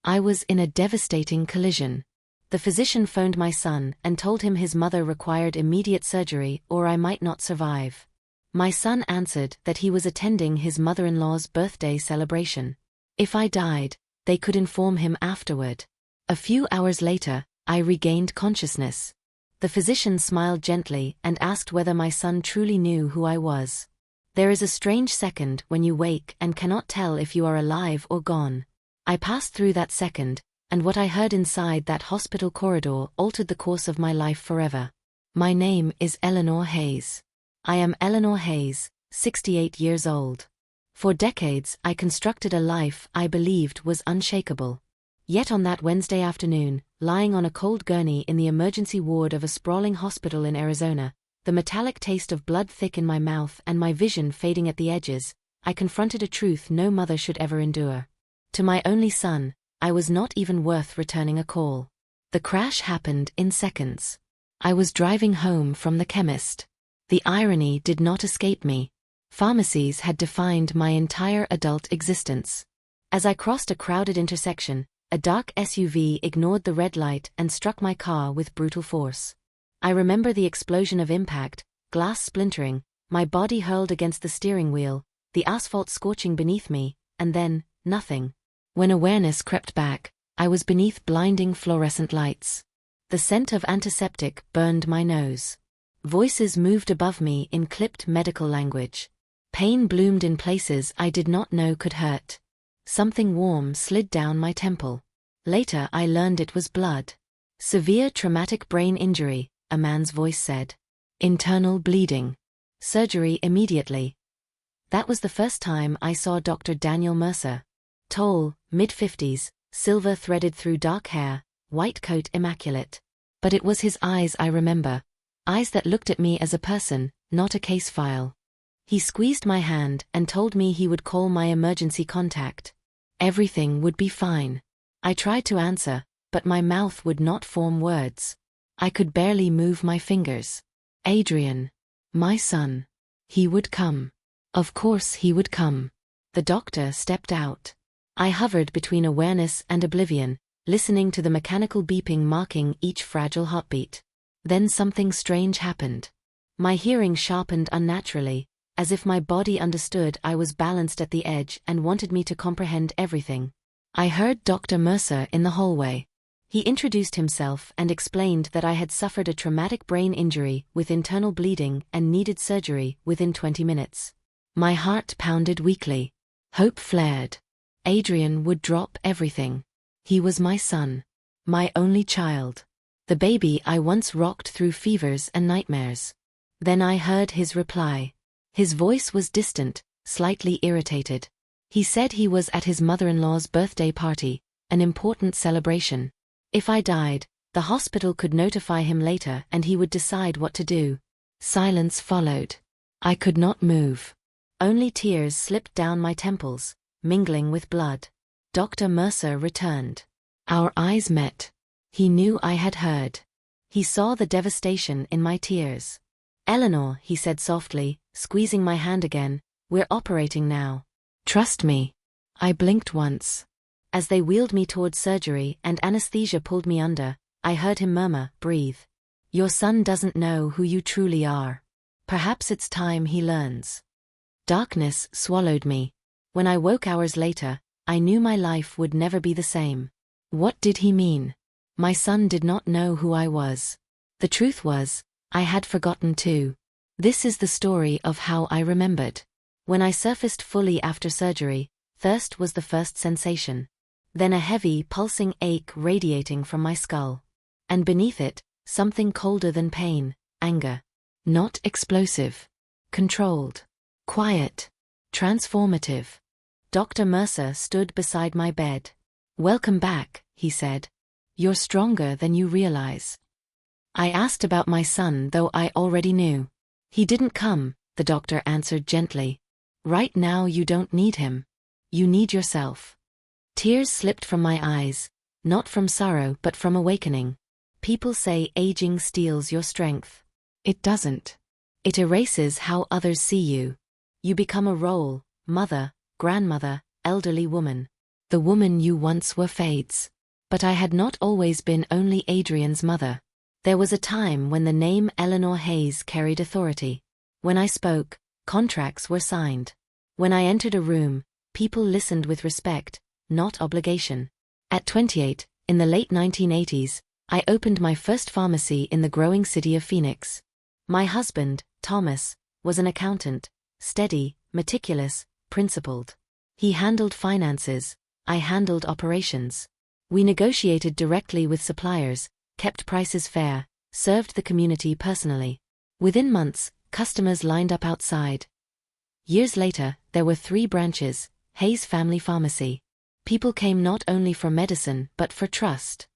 I was in a devastating collision. The physician phoned my son and told him his mother required immediate surgery or I might not survive. My son answered that he was attending his mother-in-law's birthday celebration. If I died, they could inform him afterward. A few hours later, I regained consciousness. The physician smiled gently and asked whether my son truly knew who I was. There is a strange second when you wake and cannot tell if you are alive or gone. I passed through that second, and what I heard inside that hospital corridor altered the course of my life forever. My name is Eleanor Hayes. I am Eleanor Hayes, 68 years old. For decades I constructed a life I believed was unshakable. Yet on that Wednesday afternoon, lying on a cold gurney in the emergency ward of a sprawling hospital in Arizona, the metallic taste of blood thick in my mouth and my vision fading at the edges, I confronted a truth no mother should ever endure. To my only son, I was not even worth returning a call. The crash happened in seconds. I was driving home from the chemist. The irony did not escape me. Pharmacies had defined my entire adult existence. As I crossed a crowded intersection, a dark SUV ignored the red light and struck my car with brutal force. I remember the explosion of impact, glass splintering, my body hurled against the steering wheel, the asphalt scorching beneath me, and then, nothing. When awareness crept back, I was beneath blinding fluorescent lights. The scent of antiseptic burned my nose. Voices moved above me in clipped medical language. Pain bloomed in places I did not know could hurt. Something warm slid down my temple. Later I learned it was blood. Severe traumatic brain injury, a man's voice said. Internal bleeding. Surgery immediately. That was the first time I saw Dr. Daniel Mercer. Tall, mid-50s, silver threaded through dark hair, white coat immaculate. But it was his eyes I remember. Eyes that looked at me as a person, not a case file. He squeezed my hand and told me he would call my emergency contact. Everything would be fine. I tried to answer, but my mouth would not form words. I could barely move my fingers. Adrian. My son. He would come. Of course he would come. The doctor stepped out. I hovered between awareness and oblivion, listening to the mechanical beeping marking each fragile heartbeat. Then something strange happened. My hearing sharpened unnaturally, as if my body understood I was balanced at the edge and wanted me to comprehend everything. I heard Dr. Mercer in the hallway. He introduced himself and explained that I had suffered a traumatic brain injury with internal bleeding and needed surgery within 20 minutes. My heart pounded weakly. Hope flared. Adrian would drop everything. He was my son. My only child. The baby I once rocked through fevers and nightmares. Then I heard his reply. His voice was distant, slightly irritated. He said he was at his mother-in-law's birthday party, an important celebration. If I died, the hospital could notify him later and he would decide what to do. Silence followed. I could not move. Only tears slipped down my temples, mingling with blood. Dr. Mercer returned. Our eyes met. He knew I had heard. He saw the devastation in my tears. Eleanor, he said softly, squeezing my hand again, we're operating now. Trust me. I blinked once. As they wheeled me towards surgery and anesthesia pulled me under, I heard him murmur, breathe. Your son doesn't know who you truly are. Perhaps it's time he learns. Darkness swallowed me. When I woke hours later, I knew my life would never be the same. What did he mean? My son did not know who I was. The truth was, I had forgotten too. This is the story of how I remembered. When I surfaced fully after surgery, thirst was the first sensation. Then a heavy, pulsing ache radiating from my skull. And beneath it, something colder than pain, anger. Not explosive. Controlled. Quiet. Transformative. Dr. Mercer stood beside my bed. Welcome back, he said. You're stronger than you realize. I asked about my son, though I already knew. He didn't come, the doctor answered gently. Right now you don't need him. You need yourself. Tears slipped from my eyes, not from sorrow but from awakening. People say aging steals your strength. It doesn't. It erases how others see you. You become a role, mother, grandmother, elderly woman. The woman you once were fades. But I had not always been only Adrian's mother. There was a time when the name Eleanor Hayes carried authority. When I spoke, contracts were signed. When I entered a room, people listened with respect, not obligation. At 28, in the late 1980s, I opened my first pharmacy in the growing city of Phoenix. My husband, Thomas, was an accountant, steady, meticulous, principled. He handled finances, I handled operations. We negotiated directly with suppliers, kept prices fair, served the community personally. Within months, customers lined up outside. Years later, there were 3 branches, Hayes Family Pharmacy. People came not only for medicine but for trust.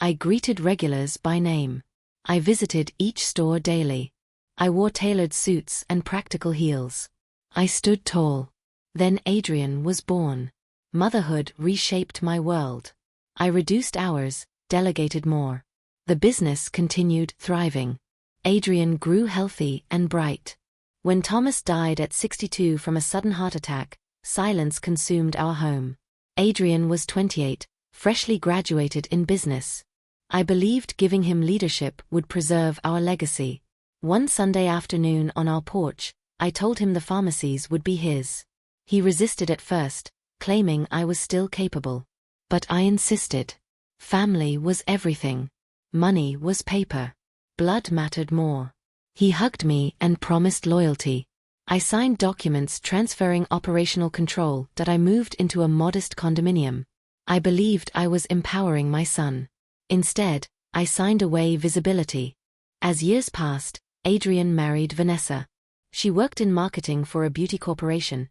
I greeted regulars by name. I visited each store daily. I wore tailored suits and practical heels. I stood tall. Then Adrian was born. Motherhood reshaped my world. I reduced hours, delegated more. The business continued thriving. Adrian grew healthy and bright. When Thomas died at 62 from a sudden heart attack, silence consumed our home. Adrian was 28, freshly graduated in business. I believed giving him leadership would preserve our legacy. One Sunday afternoon on our porch, I told him the pharmacies would be his. He resisted at first, claiming I was still capable. But I insisted. Family was everything. Money was paper. Blood mattered more. He hugged me and promised loyalty. I signed documents transferring operational control that I moved into a modest condominium. I believed I was empowering my son. Instead, I signed away visibility. As years passed, Adrian married Vanessa. She worked in marketing for a beauty corporation.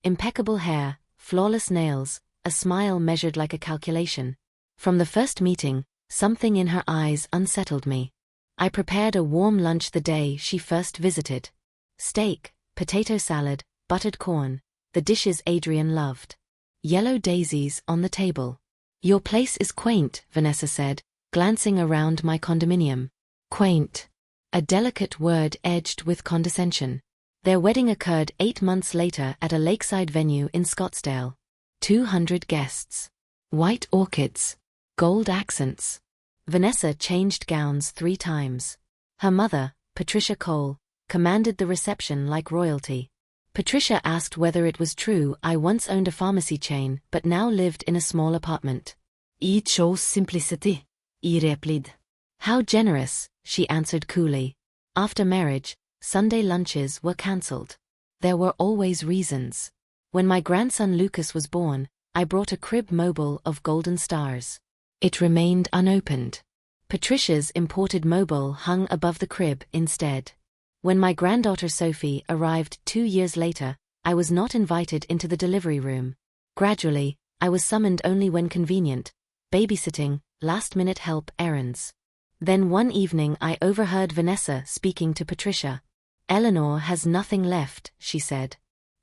Impeccable hair, flawless nails, a smile measured like a calculation. From the first meeting, something in her eyes unsettled me. I prepared a warm lunch the day she first visited. Steak, potato salad, buttered corn, the dishes Adrian loved. Yellow daisies on the table. "Your place is quaint," Vanessa said, glancing around my condominium. Quaint. A delicate word edged with condescension. Their wedding occurred 8 months later at a lakeside venue in Scottsdale. 200 guests. White orchids. Gold accents. Vanessa changed gowns 3 times. Her mother, Patricia Cole, commanded the reception like royalty. Patricia asked whether it was true I once owned a pharmacy chain but now lived in a small apartment. "I chose simplicity," I replied. "How generous," she answered coolly. After marriage, Sunday lunches were cancelled. There were always reasons. When my grandson Lucas was born, I brought a crib mobile of golden stars. It remained unopened. Patricia's imported mobile hung above the crib instead. When my granddaughter Sophie arrived 2 years later, I was not invited into the delivery room. Gradually, I was summoned only when convenient, babysitting, last-minute help, errands. Then one evening I overheard Vanessa speaking to Patricia. "Eleanor has nothing left," she said.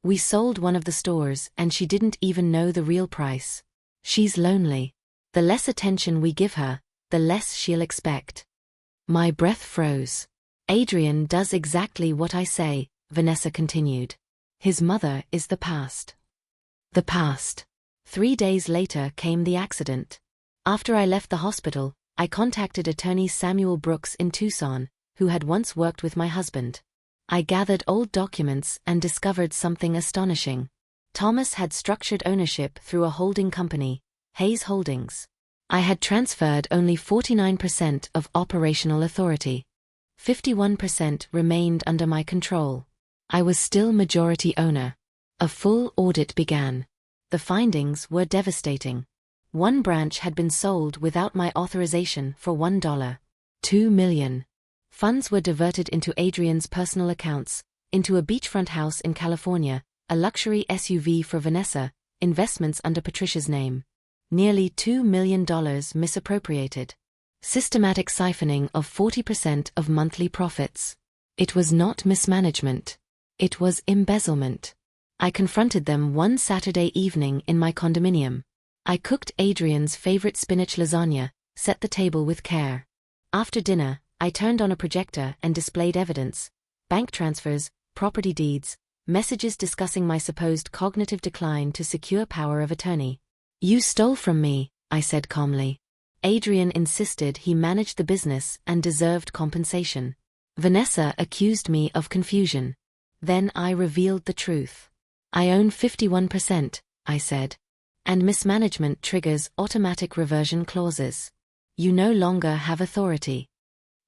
"We sold one of the stores and she didn't even know the real price. She's lonely. The less attention we give her, the less she'll expect." My breath froze. "Adrian does exactly what I say," Vanessa continued. "His mother is the past." The past. 3 days later came the accident. After I left the hospital, I contacted attorney Samuel Brooks in Tucson, who had once worked with my husband. I gathered old documents and discovered something astonishing. Thomas had structured ownership through a holding company, Hayes Holdings. I had transferred only 49% of operational authority. 51% remained under my control. I was still majority owner. A full audit began. The findings were devastating. One branch had been sold without my authorization for $1. $2 million. Funds were diverted into Adrian's personal accounts, into a beachfront house in California, a luxury SUV for Vanessa, investments under Patricia's name. Nearly $2 million misappropriated. Systematic siphoning of 40% of monthly profits. It was not mismanagement. It was embezzlement. I confronted them one Saturday evening in my condominium. I cooked Adrian's favorite spinach lasagna, set the table with care. After dinner, I turned on a projector and displayed evidence: bank transfers, property deeds, messages discussing my supposed cognitive decline to secure power of attorney. You stole from me, I said calmly. Adrian insisted he managed the business and deserved compensation. Vanessa accused me of confusion. Then I revealed the truth. I own 51%, I said. And mismanagement triggers automatic reversion clauses. You no longer have authority.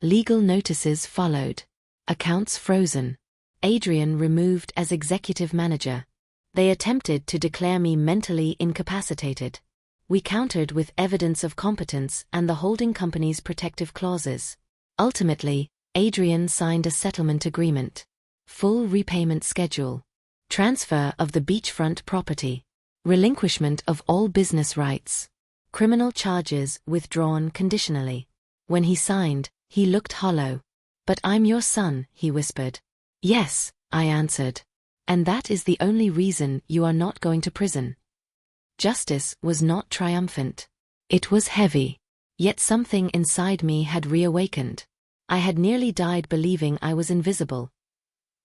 Legal notices followed. Accounts frozen. Adrian removed as executive manager. They attempted to declare me mentally incapacitated. We countered with evidence of competence and the holding company's protective clauses. Ultimately, Adrian signed a settlement agreement. Full repayment schedule. Transfer of the beachfront property. Relinquishment of all business rights. Criminal charges withdrawn conditionally. When he signed, he looked hollow. But I'm your son, he whispered. Yes, I answered. And that is the only reason you are not going to prison. Justice was not triumphant. It was heavy. Yet something inside me had reawakened. I had nearly died believing I was invisible.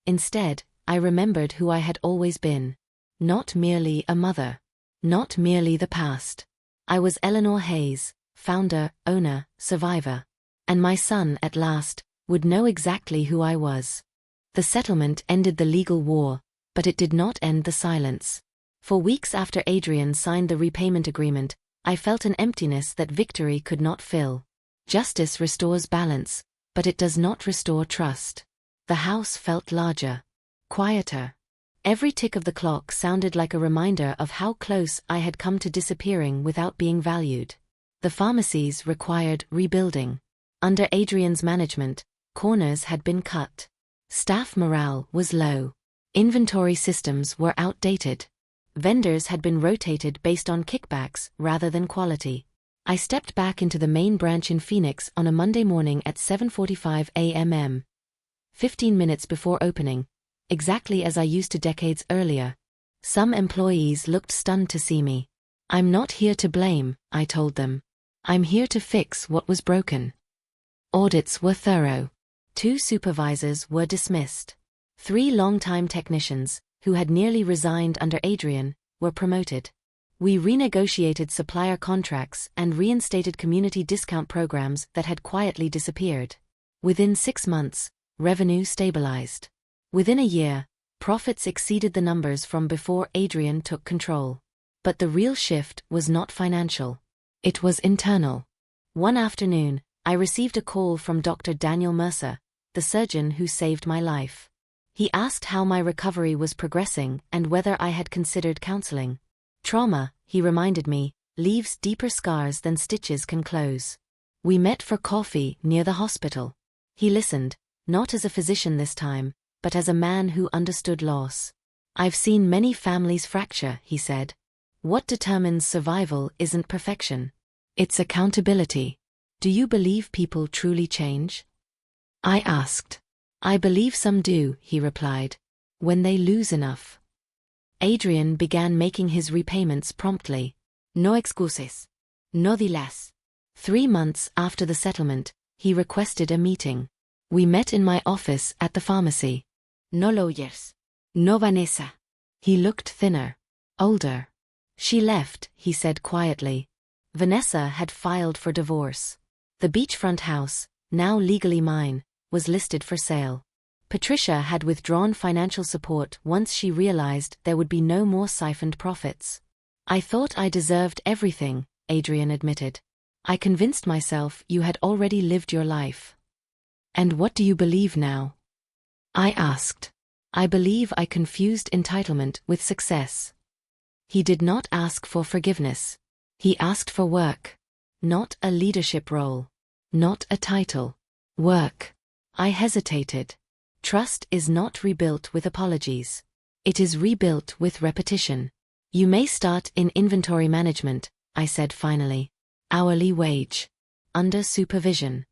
Instead, I remembered who I had always been. Not merely a mother. Not merely the past. I was Eleanor Hayes, founder, owner, survivor. And my son, at last, would know exactly who I was. The settlement ended the legal war, but it did not end the silence. For weeks after Adrian signed the repayment agreement, I felt an emptiness that victory could not fill. Justice restores balance, but it does not restore trust. The house felt larger. Quieter. Every tick of the clock sounded like a reminder of how close I had come to disappearing without being valued. The pharmacies required rebuilding. Under Adrian's management, corners had been cut. Staff morale was low. Inventory systems were outdated. Vendors had been rotated based on kickbacks rather than quality. I stepped back into the main branch in Phoenix on a Monday morning at 7:45 a.m. 15 minutes before opening, exactly as I used to decades earlier. Some employees looked stunned to see me. I'm not here to blame, I told them. I'm here to fix what was broken. Audits were thorough. 2 supervisors were dismissed. 3 long-time technicians, who had nearly resigned under Adrian, were promoted. We renegotiated supplier contracts and reinstated community discount programs that had quietly disappeared. Within 6 months, revenue stabilized. Within a year, profits exceeded the numbers from before Adrian took control. But the real shift was not financial. It was internal. One afternoon, I received a call from Dr. Daniel Mercer, the surgeon who saved my life. He asked how my recovery was progressing and whether I had considered counseling. Trauma, he reminded me, leaves deeper scars than stitches can close. We met for coffee near the hospital. He listened, not as a physician this time, but as a man who understood loss. I've seen many families fracture, he said. What determines survival isn't perfection. It's accountability. Do you believe people truly change? I asked. I believe some do, he replied. When they lose enough. Adrian began making his repayments promptly. No excuses. No delays. 3 months after the settlement, he requested a meeting. We met in my office at the pharmacy. No lawyers. No Vanessa. He looked thinner. Older. She left, he said quietly. Vanessa had filed for divorce. The beachfront house, now legally mine, was listed for sale. Patricia had withdrawn financial support once she realized there would be no more siphoned profits. I thought I deserved everything, Adrian admitted. I convinced myself you had already lived your life. And what do you believe now? I asked. I believe I confused entitlement with success. He did not ask for forgiveness. He asked for work. Not a leadership role. Not a title. Work. I hesitated. Trust is not rebuilt with apologies. It is rebuilt with repetition. You may start in inventory management, I said finally. Hourly wage. Under supervision.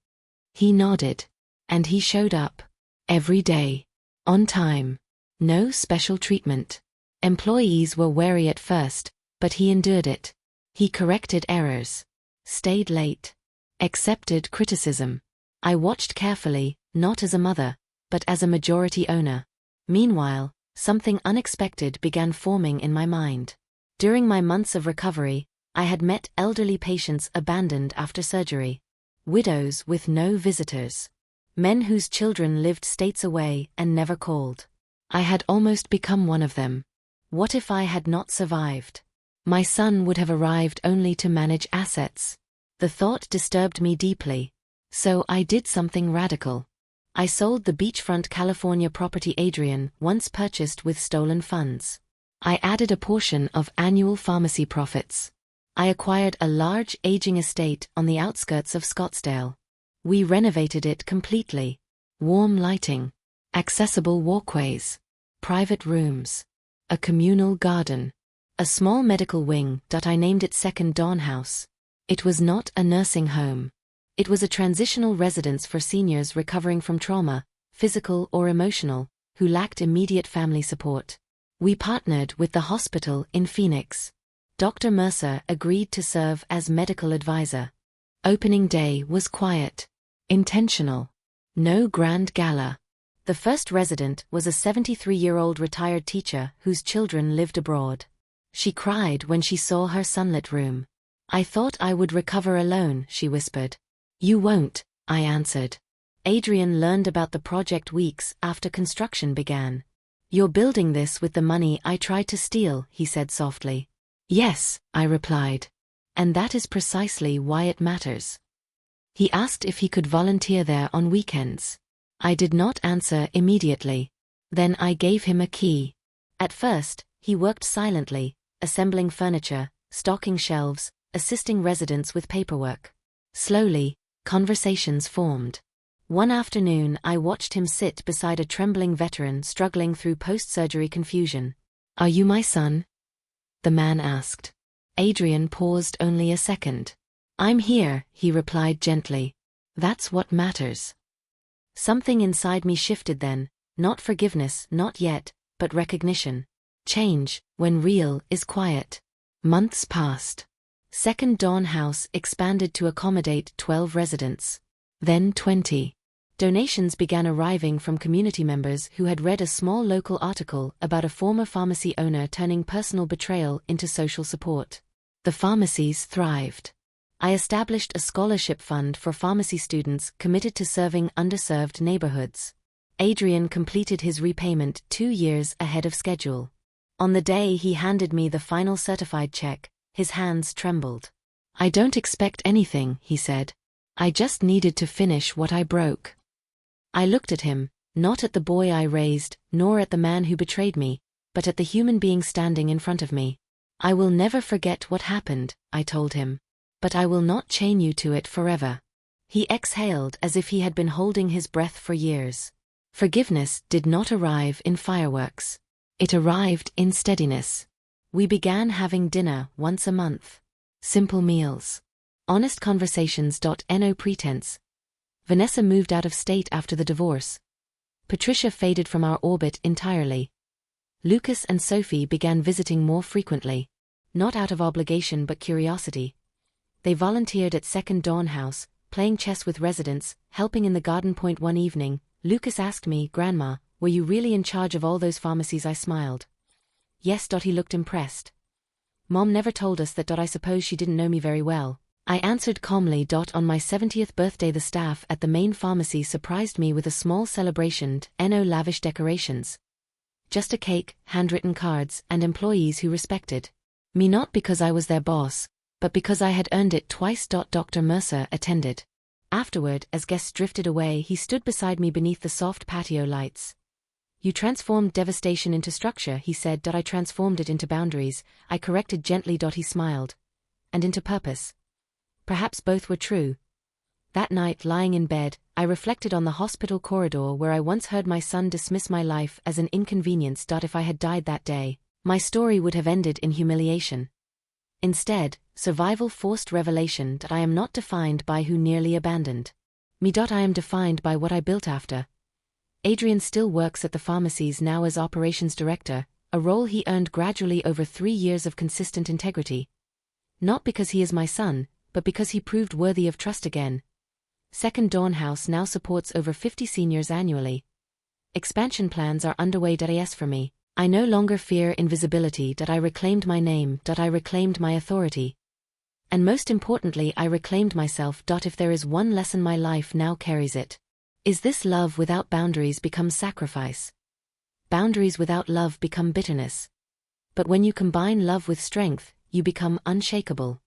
He nodded. And he showed up. Every day. On time. No special treatment. Employees were wary at first, but he endured it. He corrected errors. Stayed late. Accepted criticism. I watched carefully, not as a mother, but as a majority owner. Meanwhile, something unexpected began forming in my mind. During my months of recovery, I had met elderly patients abandoned after surgery. Widows with no visitors. Men whose children lived states away and never called. I had almost become one of them. What if I had not survived? My son would have arrived only to manage assets. The thought disturbed me deeply. So I did something radical. I sold the beachfront California property Adrian once purchased with stolen funds. I added a portion of annual pharmacy profits. I acquired a large aging estate on the outskirts of Scottsdale. We renovated it completely. Warm lighting, accessible walkways, private rooms, a communal garden, a small medical wing that I named it Second Dawn House. It was not a nursing home. It was a transitional residence for seniors recovering from trauma, physical or emotional, who lacked immediate family support. We partnered with the hospital in Phoenix. Dr. Mercer agreed to serve as medical advisor. Opening day was quiet, intentional. No grand gala. The first resident was a 73-year-old retired teacher whose children lived abroad. She cried when she saw her sunlit room. "I thought I would recover alone," she whispered. "You won't," I answered. Adrian learned about the project weeks after construction began. "You're building this with the money I tried to steal," he said softly. "Yes," I replied. "And that is precisely why it matters." He asked if he could volunteer there on weekends. I did not answer immediately. Then I gave him a key. At first, he worked silently, assembling furniture, stocking shelves, assisting residents with paperwork. Slowly, conversations formed. One afternoon I watched him sit beside a trembling veteran struggling through post-surgery confusion. "Are you my son?" the man asked. Adrian paused only a second. "I'm here," he replied gently. "That's what matters." Something inside me shifted then, not forgiveness, not yet, but recognition. Change, when real, is quiet. Months passed. Second Dawn House expanded to accommodate 12 residents. Then 20. Donations began arriving from community members who had read a small local article about a former pharmacy owner turning personal betrayal into social support. The pharmacies thrived. I established a scholarship fund for pharmacy students committed to serving underserved neighborhoods. Adrian completed his repayment 2 years ahead of schedule. On the day he handed me the final certified check, his hands trembled. "I don't expect anything," he said. "I just needed to finish what I broke." I looked at him, not at the boy I raised, nor at the man who betrayed me, but at the human being standing in front of me. "I will never forget what happened," I told him. "But I will not chain you to it forever." He exhaled as if he had been holding his breath for years. Forgiveness did not arrive in fireworks. It arrived in steadiness. We began having dinner once a month. Simple meals. Honest conversations. No pretense. Vanessa moved out of state after the divorce. Patricia faded from our orbit entirely. Lucas and Sophie began visiting more frequently. Not out of obligation but curiosity. They volunteered at Second Dawn House, playing chess with residents, helping in the garden. One evening, Lucas asked me, "Grandma, were you really in charge of all those pharmacies?" I smiled. "Yes." He looked impressed. "Mom never told us that. I suppose she didn't know me very well." I answered calmly. On my 70th birthday the staff at the main pharmacy surprised me with a small celebration, no lavish decorations. Just a cake, handwritten cards, and employees who respected me not because I was their boss, but because I had earned it twice. Dr. Mercer attended. Afterward, as guests drifted away, he stood beside me beneath the soft patio lights. "You transformed devastation into structure," he said. "I transformed it into boundaries," I corrected gently. He smiled. "And into purpose." Perhaps both were true. That night, lying in bed, I reflected on the hospital corridor where I once heard my son dismiss my life as an inconvenience. If I had died that day, my story would have ended in humiliation. Instead, survival forced revelation that I am not defined by who nearly abandoned me. I am defined by what I built after. Adrian still works at the pharmacies now as operations director, a role he earned gradually over 3 years of consistent integrity. Not because he is my son, but because he proved worthy of trust again. Second Dawn House now supports over 50 seniors annually. Expansion plans are underway. As for me, I no longer fear invisibility. I reclaimed my name. I reclaimed my authority. And most importantly, I reclaimed myself. If there is one lesson my life now carries, it is this: love without boundaries becomes sacrifice. Boundaries without love become bitterness. But when you combine love with strength, you become unshakable.